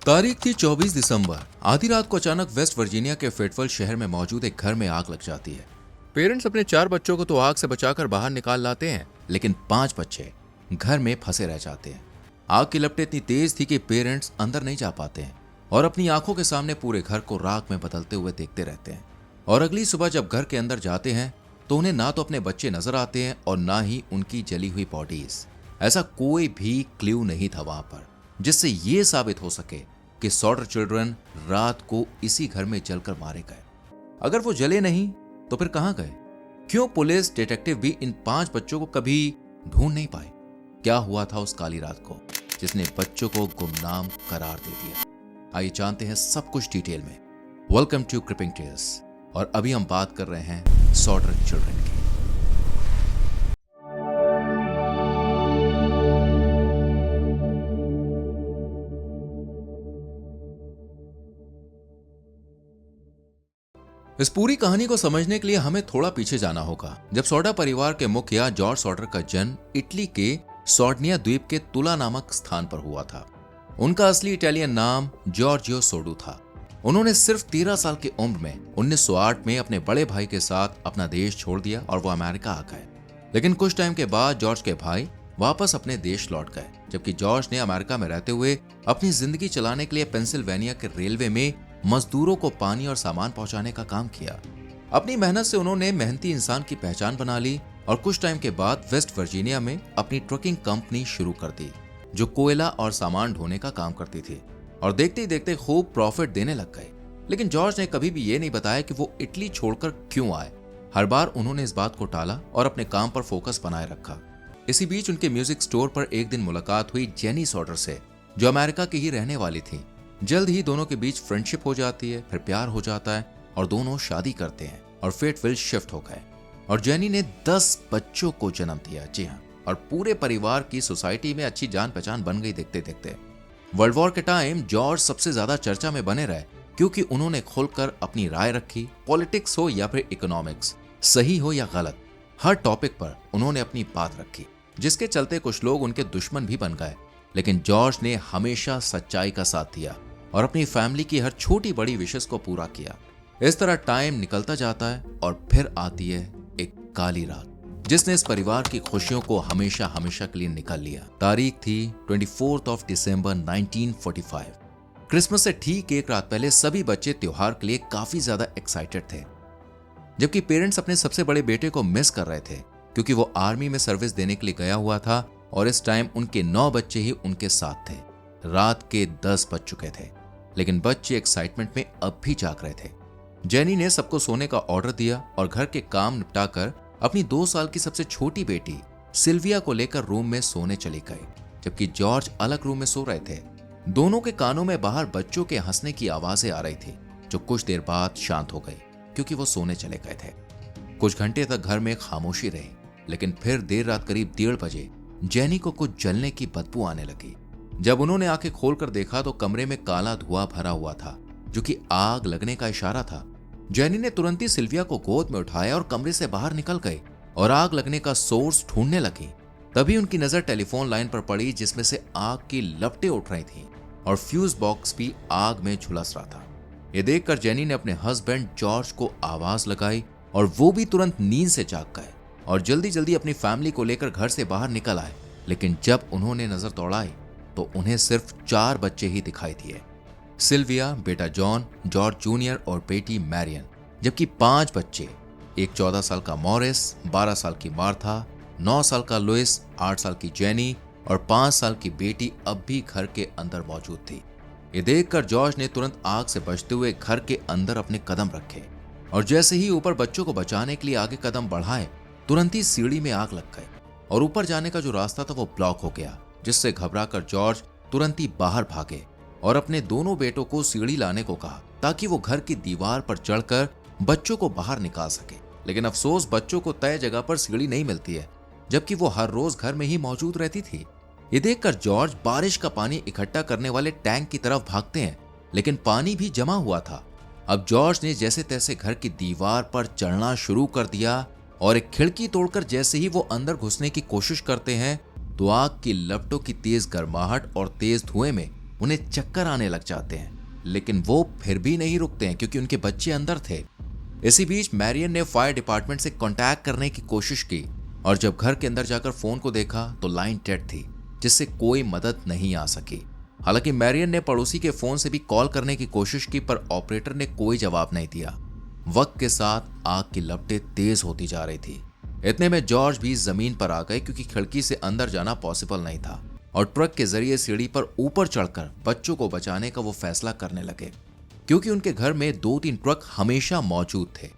तारीख थी 24 दिसंबर। आधी रात को अचानक वेस्ट वर्जीनिया के फेटफुल शहर में मौजूद एक घर में आग लग जाती है। पेरेंट्स अपने 4 बच्चों को तो आग से बचाकर बाहर निकाल लाते हैं, लेकिन 5 बच्चे घर में फंसे रह जाते हैं। आग की लपटें इतनी तेज थी कि पेरेंट्स अंदर नहीं जा पाते हैं और अपनी आंखों के सामने पूरे घर को राख में बदलते हुए देखते रहते हैं। और अगली सुबह जब घर के अंदर जाते हैं तो उन्हें ना तो अपने बच्चे नजर आते हैं और ना ही उनकी जली हुई बॉडीज। ऐसा कोई भी क्ल्यू नहीं था वहां पर जिससे ये साबित हो सके कि सॉर्टर चिल्ड्रन रात को इसी घर में जलकर मारे गए। अगर वो जले नहीं तो फिर कहां गए? क्यों पुलिस डिटेक्टिव भी इन 5 बच्चों को कभी ढूंढ नहीं पाए? क्या हुआ था उस काली रात को जिसने बच्चों को गुमनाम करार दे दिया? आइए जानते हैं सब कुछ डिटेल में। Welcome to creeping tales. और अभी हम बात कर रहे हैं सॉर्टर चिल्ड्रन की। इस पूरी कहानी को समझने के लिए हमें थोड़ा पीछे जाना होगा, जब सॉर्डा परिवार के मुखिया जॉर्ज सॉर्टर का जन्म इटली के सॉर्डिनिया द्वीप के तुला नामक स्थान पर हुआ था। उनका असली इटालियन नाम जॉर्जियो सोडू था। उन्होंने सिर्फ 13 साल की उम्र में 1908 में अपने बड़े भाई के साथ अपना देश छोड़ दिया और वो अमेरिका आ गए। लेकिन कुछ टाइम के बाद जॉर्ज के भाई वापस अपने देश लौट गए, जबकि जॉर्ज ने अमेरिका में रहते हुए अपनी जिंदगी चलाने के लिए पेंसिल्वेनिया के रेलवे में मजदूरों को पानी और सामान पहुंचाने का काम किया। अपनी मेहनत से उन्होंने मेहनती इंसान की पहचान बना ली और कुछ टाइम के बाद वेस्ट वर्जीनिया में अपनी ट्रकिंग कंपनी शुरू कर दी, जो कोयला और सामान ढोने का काम करती थी। और देखते ही देखते खूब प्रॉफिट देने लग गए। लेकिन जॉर्ज ने कभी भी ये नहीं बताया कि वो इटली छोड़कर क्यों आए। हर बार उन्होंने इस बात को टाला और अपने काम पर फोकस बनाए रखा। इसी बीच उनके म्यूजिक स्टोर पर एक दिन मुलाकात हुई जेनी सॉर्टर से, जो अमेरिका की ही रहने वाली थी। जल्द ही दोनों के बीच फ्रेंडशिप हो जाती है, फिर प्यार हो जाता है और दोनों शादी करते हैं और फेटविल शिफ्ट हो गए। और जेनी ने 10 बच्चों को जन्म दिया। जी हाँ, और पूरे परिवार की सोसाइटी में अच्छी जान पहचान बन गई देखते देखते। वर्ल्ड वॉर के टाइम जॉर्ज सबसे ज्यादा चर्चा में बने रहे क्योंकि उन्होंने खुलकर अपनी राय रखी। पॉलिटिक्स हो या फिर इकोनॉमिक्स, सही हो या गलत, हर टॉपिक पर उन्होंने अपनी बात रखी, जिसके चलते कुछ लोग उनके दुश्मन भी बन गए। लेकिन जॉर्ज ने हमेशा सच्चाई का साथ दिया और अपनी फैमिली की हर छोटी बड़ी विशेष को पूरा किया। इस तरह टाइम निकलता जाता है और फिर आती है एक काली रात जिसने इस परिवार की खुशियों को हमेशा हमेशा के लिए निकाल लिया। तारीख थी 24 दिसंबर 1945। क्रिसमस से ठीक एक रात पहले सभी बच्चे त्योहार के लिए काफी ज्यादा एक्साइटेड थे, जबकि पेरेंट्स अपने सबसे बड़े बेटे को मिस कर रहे थे क्योंकि वो आर्मी में सर्विस देने के लिए गया हुआ था और इस टाइम उनके 9 बच्चे ही उनके साथ थे। रात के 10 बज चुके थे, लेकिन बच्चे एक्साइटमेंट में अब भी जाग रहे थे। जेनी ने सबको सोने का ऑर्डर दिया और घर के काम निपटाकर अपनी 2 साल की सबसे छोटी बेटी सिल्विया को लेकर रूम में सोने चले गए, जबकि जॉर्ज अलग रूम में सो रहे थे। दोनों के कानों में बाहर बच्चों के हंसने की आवाजें आ रही थी, जो कुछ देर बाद शांत हो गई क्योंकि वो सोने चले गए थे। कुछ घंटे तक घर में खामोशी रही, लेकिन फिर देर रात करीब 1:30 बजे जेनी को कुछ जलने की बदबू आने लगी। जब उन्होंने आंखें खोलकर देखा तो कमरे में काला धुआं भरा हुआ था, जो कि आग लगने का इशारा था। जेनी ने तुरंत ही सिल्विया को गोद में उठाया और कमरे से बाहर निकल गई और आग लगने का सोर्स ढूंढने लगी। तभी उनकी नजर टेलीफोन लाइन पर पड़ी, जिसमें से आग की लपटें उठ रही थीं और फ्यूज बॉक्स भी आग में झुलस रहा था। ये देखकर जेनी ने अपने हस्बैंड जॉर्ज को आवाज लगाई और वो भी तुरंत नींद से जाग गए और जल्दी जल्दी अपनी फैमिली को लेकर घर से बाहर निकल आए। लेकिन जब उन्होंने नजर दौड़ाई तो उन्हें सिर्फ 4 बच्चे ही दिखाई दिए। सिल्विया, बेटा जॉन, जॉर्ज जूनियर और बेटी मैरियन, जबकि 5 बच्चे, एक 14 साल का मॉरिस, 12 साल की मार्था, 9 साल का लुइस, 8 साल की जेनी और 5 साल की बेटी अब भी घर के अंदर मौजूद थी। ये देखकर जॉर्ज ने तुरंत आग से बचते हुए घर के अंदर अपने कदम रखे और जैसे ही ऊपर बच्चों को बचाने के लिए आगे कदम बढ़ाए, तुरंत ही सीढ़ी में आग लग गई और ऊपर जाने का जो रास्ता था वो ब्लॉक हो गया, जिससे घबराकर जॉर्ज तुरंत ही बाहर भागे और अपने दोनों बेटों को सीढ़ी लाने को कहा ताकि वो घर की दीवार पर चढ़कर बच्चों को बाहर निकाल सके। लेकिन अफसोस, बच्चों को तय जगह पर सीढ़ी नहीं मिलती है, जबकि वो हर रोज घर में ही मौजूद रहती थी। ये देखकर जॉर्ज बारिश का पानी इकट्ठा करने वाले टैंक की तरफ भागते हैं, लेकिन पानी भी जमा हुआ था। अब जॉर्ज ने जैसे तैसे घर की दीवार पर चढ़ना शुरू कर दिया और एक खिड़की तोड़कर जैसे ही वो अंदर घुसने की कोशिश करते हैं तो आग की लपटों की तेज गर्माहट और तेज धुएं में उन्हें चक्कर आने लग जाते हैं, लेकिन वो फिर भी नहीं रुकते हैं क्योंकि उनके बच्चे अंदर थे। इसी बीच मैरियन ने फायर डिपार्टमेंट से कांटेक्ट करने की कोशिश की और जब घर के अंदर जाकर फोन को देखा तो लाइन डेड थी, जिससे कोई मदद नहीं आ सकी। हालांकि मैरियन ने पड़ोसी के फोन से भी कॉल करने की कोशिश की, पर ऑपरेटर ने कोई जवाब नहीं दिया। वक्त के साथ आग की लपटें तेज होती जा रही थी। इतने में जॉर्ज भी जमीन पर आ गए क्योंकि खिड़की से अंदर जाना पॉसिबल नहीं था और ट्रक के जरिए सीढ़ी पर ऊपर चढ़कर बच्चों को बचाने का वो फैसला करने लगे, क्योंकि उनके घर में 2-3 ट्रक हमेशा मौजूद थे।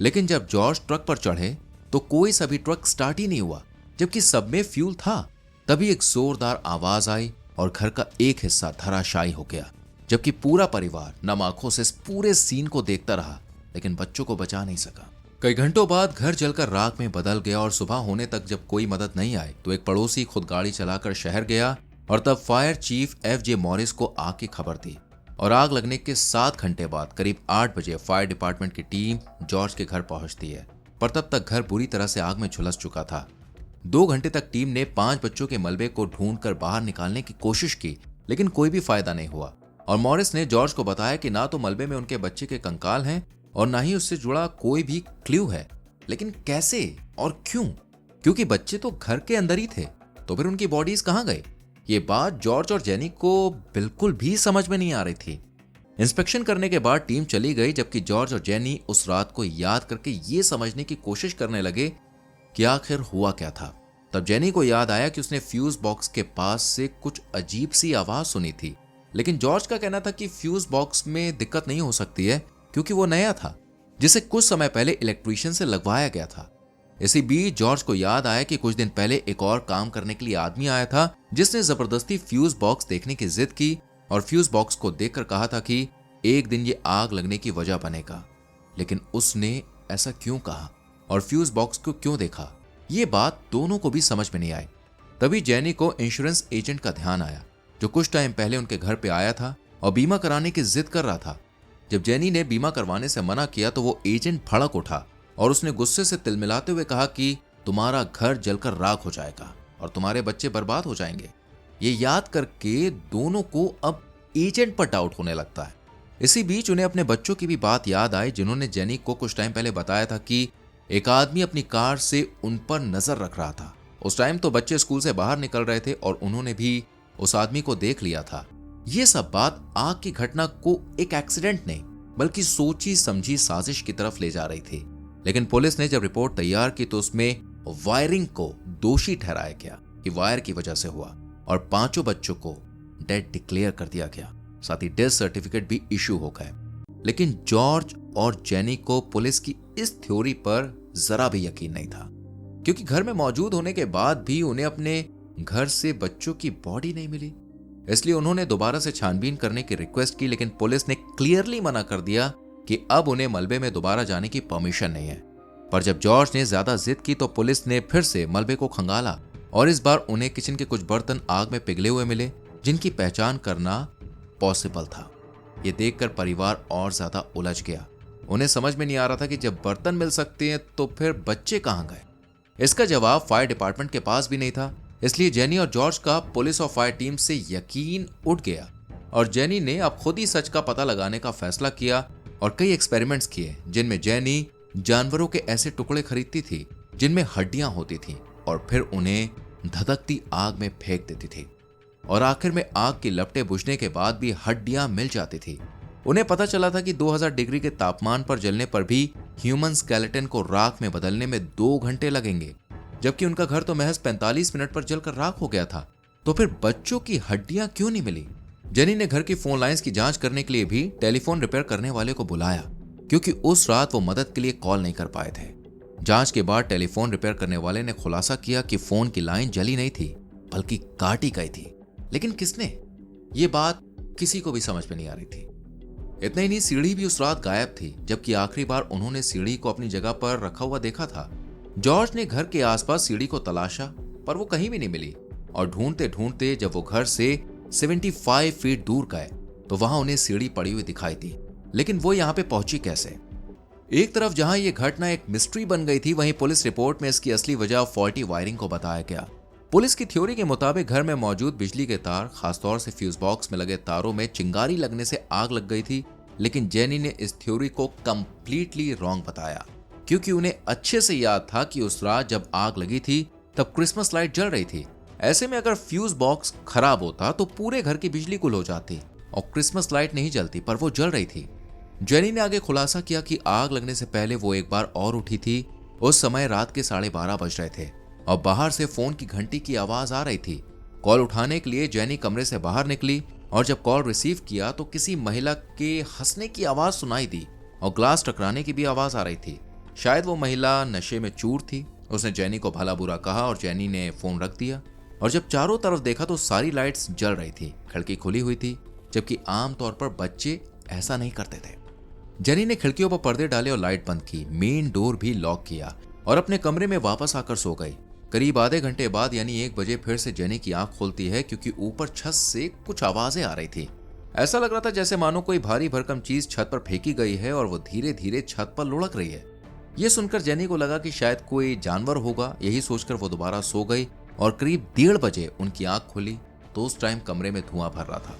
लेकिन जब जॉर्ज ट्रक पर चढ़े तो कोई सा भी ट्रक स्टार्ट ही नहीं हुआ, जबकि सब में फ्यूल था। तभी एक जोरदार आवाज आई और घर का एक हिस्सा धराशायी हो गया, जबकि पूरा परिवार नम आंखों से इस पूरे सीन को देखता रहा, लेकिन बच्चों को बचा नहीं सका। कई घंटों बाद घर जलकर राख में बदल गया और सुबह होने तक जब कोई मदद नहीं आई तो एक पड़ोसी खुद गाड़ी चलाकर शहर गया और तब फायर चीफ FJ मॉरिस को आग की खबर दी। और आग लगने के 7 घंटे बाद करीब 8 बजे फायर डिपार्टमेंट की टीम जॉर्ज के घर पहुंचती है, पर तब तक घर बुरी तरह से आग में झुलस चुका था। 2 घंटे तक टीम ने 5 बच्चों के मलबे को ढूंढकर बाहर निकालने की कोशिश की, लेकिन कोई भी फायदा नहीं हुआ। और मॉरिस ने जॉर्ज को बताया कि ना तो मलबे में उनके बच्चे के कंकाल हैं और ना ही उससे जुड़ा कोई भी क्लू है। लेकिन कैसे और क्यों? क्योंकि बच्चे तो घर के अंदर ही थे, तो फिर उनकी बॉडीज कहां गए? ये बात जॉर्ज और जेनी को बिल्कुल भी समझ में नहीं आ रही थी। इंस्पेक्शन करने के बाद टीम चली गई, जबकि जॉर्ज और जेनी उस रात को याद करके ये समझने की कोशिश करने लगे कि आखिर हुआ क्या था। तब जेनी को याद आया कि उसने फ्यूज बॉक्स के पास से कुछ अजीब सी आवाज सुनी थी, लेकिन जॉर्ज का कहना था कि फ्यूज बॉक्स में दिक्कत नहीं हो सकती है क्योंकि वो नया था, जिसे कुछ समय पहले इलेक्ट्रीशियन से लगवाया गया था। इसी बीच जॉर्ज को याद आया कि कुछ दिन पहले एक और काम करने के लिए आदमी आया था, जिसने जबरदस्ती फ्यूज बॉक्स देखने की जिद की और फ्यूज बॉक्स को देखकर कहा था कि एक दिन ये आग लगने की वजह बनेगा। लेकिन उसने ऐसा क्यों कहा और फ्यूज बॉक्स को क्यों देखा, ये बात दोनों को भी समझ में नहीं आई। तभी जेनी को इंश्योरेंस एजेंट का ध्यान आया, जो कुछ टाइम पहले उनके घर पे आया था और बीमा कराने की जिद कर रहा था। जब जेनी ने बीमा करवाने से मना किया तो वो एजेंट भड़क उठा और उसने गुस्से से तिलमिलाते हुए कहा कि तुम्हारा घर जलकर राख हो जाएगा और तुम्हारे बच्चे बर्बाद हो जाएंगे। ये याद करके दोनों को अब एजेंट पर डाउट होने लगता है। इसी बीच उन्हें अपने बच्चों की भी बात याद आई, जिन्होंने जेनी को कुछ टाइम पहले बताया था कि एक आदमी अपनी कार से उन पर नजर रख रहा था। उस टाइम तो बच्चे स्कूल से बाहर निकल रहे थे और उन्होंने भी उस आदमी को देख लिया था। ये सब बात आग की घटना को एक एक्सीडेंट नहीं बल्कि सोची समझी साजिश की तरफ ले जा रही थी। लेकिन पुलिस ने जब रिपोर्ट तैयार की तो उसमें वायरिंग को दोषी ठहराया गया कि वायर की वजह से हुआ और 5 बच्चों को डेड डिक्लेयर कर दिया गया। साथ ही डेथ सर्टिफिकेट भी इशू हो गए। लेकिन जॉर्ज और जेनी को पुलिस की इस थ्योरी पर जरा भी यकीन नहीं था, क्योंकि घर में मौजूद होने के बाद भी उन्हें अपने घर से बच्चों की बॉडी नहीं मिली। इसलिए उन्होंने दोबारा से छानबीन करने की रिक्वेस्ट की, लेकिन पुलिस ने क्लियरली मना कर दिया कि अब उन्हें मलबे में दोबारा जाने की परमिशन नहीं है। पर जब जॉर्ज ने ज्यादा जिद की तो पुलिस ने फिर से मलबे को खंगाला और इस बार उन्हें किचन के कुछ बर्तन आग में पिघले हुए मिले, जिनकी पहचान करना पॉसिबल था। ये देखकर परिवार और ज्यादा उलझ गया। उन्हें समझ में नहीं आ रहा था कि जब बर्तन मिल सकते हैं तो फिर बच्चे कहां गए। इसका जवाब फायर डिपार्टमेंट के पास भी नहीं था। इसलिए जेनी और जॉर्ज का पुलिस और फायर टीम से यकीन उठ गया और जेनी ने अब खुद ही सच का पता लगाने का फैसला किया और कई एक्सपेरिमेंट्स किए, जिनमें जेनी जानवरों के ऐसे टुकड़े खरीदती थी जिनमें हड्डियां होती थीं और फिर उन्हें धधकती आग में फेंक देती थी और आखिर में आग की लपटें बुझने के बाद भी हड्डियां मिल जाती थी। उन्हें पता चला था कि 2000 डिग्री के तापमान पर जलने पर भी ह्यूमन स्केलेटन को राख में बदलने में 2 घंटे लगेंगे, जबकि उनका घर तो महज 45 मिनट पर जलकर राख हो गया था। तो फिर बच्चों की हड्डियां क्यों नहीं मिली? जेनी ने घर की फोन लाइंस की जांच करने के लिए भी टेलीफोन रिपेयर करने वाले को बुलाया, क्योंकि उस रात वो मदद के लिए कॉल नहीं कर पाए थे। जांच के बाद टेलीफोन रिपेयर करने वाले ने खुलासा किया कि फोन की लाइन जली नहीं थी बल्कि काटी गई थी। लेकिन किसने? ये बात किसी को भी समझ में नहीं आ रही थी। इतना ही नहीं, सीढ़ी भी उस रात गायब थी, जबकि आखिरी बार उन्होंने सीढ़ी को अपनी जगह पर रखा हुआ देखा था। जॉर्ज ने घर के आसपास सीढ़ी को तलाशा पर वो कहीं भी नहीं मिली और ढूंढते ढूंढते जब वो घर से 75 फीट दूर गए तो वहां उन्हें सीढ़ी पड़ी हुई दिखाई दी। लेकिन वो यहां पे पहुंची कैसे? एक तरफ जहां ये घटना एक मिस्ट्री बन गई थी, वहीं पुलिस रिपोर्ट में इसकी असली वजह फॉल्टी वायरिंग को बताया गया। पुलिस की थ्योरी के मुताबिक घर में मौजूद बिजली के तार, खासतौर से फ्यूज बॉक्स में लगे तारों में चिंगारी लगने से आग लग गई थी। लेकिन जेनी ने इस थ्योरी को कंप्लीटली रॉन्ग बताया, क्योंकि उन्हें अच्छे से याद था कि उस रात जब आग लगी थी तब क्रिसमस लाइट जल रही थी। ऐसे में अगर फ्यूज बॉक्स खराब होता तो पूरे घर की बिजली गुल हो जाती और क्रिसमस लाइट नहीं जलती, पर वो जल रही थी। जेनी ने आगे खुलासा किया कि आग लगने से पहले वो एक बार और उठी थी। उस समय रात के 12:30 बज रहे थे और बाहर से फोन की घंटी की आवाज आ रही थी। कॉल उठाने के लिए जेनी कमरे से बाहर निकली और जब कॉल रिसीव किया तो किसी महिला के हंसने की आवाज सुनाई दी और ग्लास टकराने की भी आवाज आ रही थी। शायद वो महिला नशे में चूर थी। उसने जेनी को भला बुरा कहा और जेनी ने फोन रख दिया और जब चारों तरफ देखा तो सारी लाइट्स जल रही थी, खिड़की खुली हुई थी, जबकि आमतौर पर बच्चे ऐसा नहीं करते थे। जेनी ने खिड़कियों पर पर्दे डाले और लाइट बंद की, मेन डोर भी लॉक किया और अपने कमरे में वापस आकर सो गई। करीब आधे घंटे बाद यानी 1 बजे फिर से जेनी की आंख खुलती है, क्योंकि ऊपर छत से कुछ आवाजें आ रही थी। ऐसा लग रहा था जैसे मानो कोई भारी भरकम चीज छत पर फेंकी गई है और वो धीरे धीरे छत पर लुढ़क रही है। ये सुनकर जेनी को लगा कि शायद कोई जानवर होगा। यही सोचकर वो दोबारा सो गई और करीब 1:30 बजे उनकी आंख खुली तो उस टाइम कमरे में धुआं भर रहा था।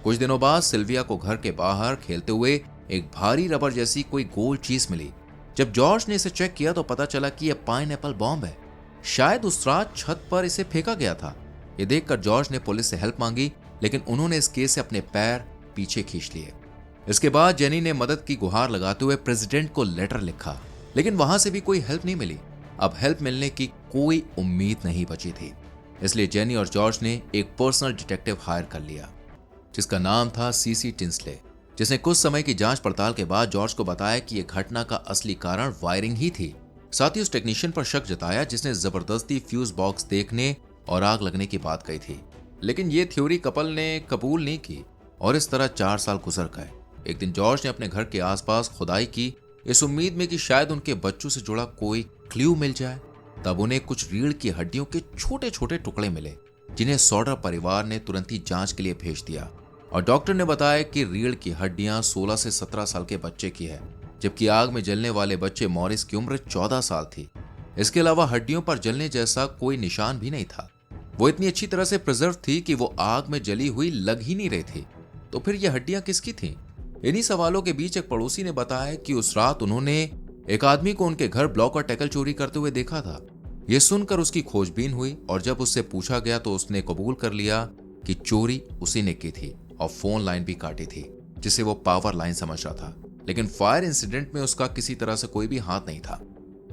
कुछ दिनों बाद सिल्विया को घर के बाहर खेलते हुए एक भारी रबर जैसी कोई गोल चीज मिली। जब जॉर्ज ने इसे चेक किया तो पता चला कि यह पाइनएप्पल बॉम्ब है। शायद उस रात छत पर इसे फेंका गया था। ये देखकर जॉर्ज ने पुलिस से हेल्प मांगी, लेकिन उन्होंने इस केस से अपने पैर पीछे खींच लिए। इसके बाद जेनी ने मदद की गुहार लगाते हुए प्रेसिडेंट को लेटर लिखा, लेकिन वहां से भी कोई हेल्प नहीं मिली। अब हेल्प मिलने की कोई उम्मीद नहीं बची थी। इसलिए जेनी और जॉर्ज ने एक पर्सनल डिटेक्टिव हायर कर लिया, जिसका नाम था सीसी टिंसले, जिसने कुछ समय की जांच पड़ताल के बाद जॉर्ज को बताया कि यह घटना का असली कारण वायरिंग ही थी। साथ ही उस टेक्नीशियन पर शक जताया जिसने जबरदस्ती फ्यूज बॉक्स देखने और आग लगने की बात कही थी। लेकिन ये थ्योरी कपल ने कबूल नहीं की और इस तरह 4 साल गुजर गए। एक दिन जॉर्ज ने अपने घर के आसपास खुदाई की, इस उम्मीद में कि शायद उनके बच्चों से जुड़ा कोई क्लू मिल जाए। तब उन्हें कुछ रीढ़ की हड्डियों के छोटे छोटे टुकड़े मिले, जिन्हें सॉर्डर परिवार ने तुरंत ही जांच के लिए भेज दिया और डॉक्टर ने बताया कि रीढ़ की हड्डियां 16 से 17 साल के बच्चे की है, जबकि आग में जलने वाले बच्चे मॉरिस की उम्र 14 साल थी। इसके अलावा हड्डियों पर जलने जैसा कोई निशान भी नहीं था। वो इतनी अच्छी तरह से प्रिजर्व थी कि वो आग में जली हुई लग ही नहीं रही थी। तो फिर ये हड्डियां किसकी थीं? इन्हीं सवालों के बीच एक पड़ोसी ने बताया कि उस रात उन्होंने एक आदमी को उनके घर ब्लॉक और टैकल चोरी करते हुए देखा था। यह सुनकर उसकी खोजबीन हुई और जब उससे पूछा गया तो उसने कबूल कर लिया कि चोरी उसी ने की थी और फोन लाइन भी काटी थी, जिसे वो पावर लाइन समझ रहा था। लेकिन फायर इंसिडेंट में उसका किसी तरह से कोई भी हाथ नहीं था।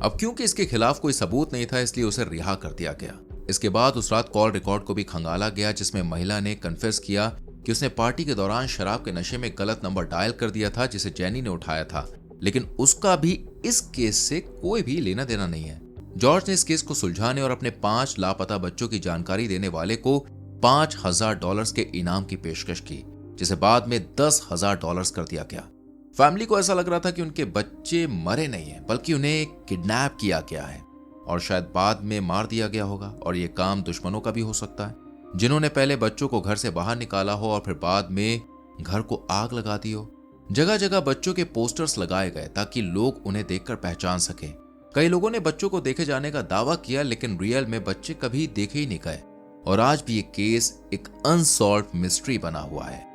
अब क्योंकि इसके खिलाफ कोई सबूत नहीं था, इसलिए उसे रिहा कर दिया गया। इसके बाद उस रात कॉल रिकॉर्ड को भी खंगाला गया, जिसमें महिला ने कन्फेस किया कि उसने पार्टी के दौरान शराब के नशे में गलत नंबर डायल कर दिया था, जिसे जेनी ने उठाया था। लेकिन उसका भी इस केस से कोई भी लेना देना नहीं है। जॉर्ज ने इस केस को सुलझाने और अपने 5 लापता बच्चों की जानकारी देने वाले को $5,000 के इनाम की पेशकश की, जिसे बाद में $10,000 कर दिया गया। फैमिली को ऐसा लग रहा था कि उनके बच्चे मरे नहीं हैं, बल्कि उन्हें किडनैप किया गया है और शायद बाद में मार दिया गया होगा। और ये काम दुश्मनों का भी हो सकता है, जिन्होंने पहले बच्चों को घर से बाहर निकाला हो और फिर बाद में घर को आग लगा दी हो। जगह जगह बच्चों के पोस्टर्स लगाए गए ताकि लोग उन्हें देखकर पहचान सकें। कई लोगों ने बच्चों को देखे जाने का दावा किया, लेकिन रियल में बच्चे कभी देखे ही नहीं गए। और आज भी ये केस एक अनसॉल्व्ड मिस्ट्री बना हुआ है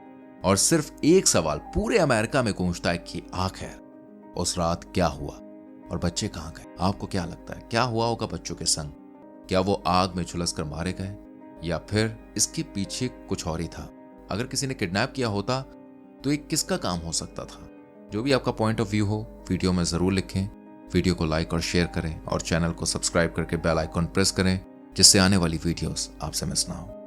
और सिर्फ एक सवाल पूरे अमेरिका में गूंजता है कि आखिर उस रात क्या हुआ और बच्चे कहां गए? आपको क्या लगता है, क्या हुआ होगा बच्चों के संग? क्या वो आग में झुलसकर मारे गए या फिर इसके पीछे कुछ और ही था? अगर किसी ने किडनैप किया होता तो ये किसका काम हो सकता था? जो भी आपका पॉइंट ऑफ व्यू हो, वीडियो में जरूर लिखें। वीडियो को लाइक और शेयर करें और चैनल को सब्सक्राइब करके बेल आइकॉन प्रेस करें, जिससे आने वाली वीडियोस आपसे मिस ना हो।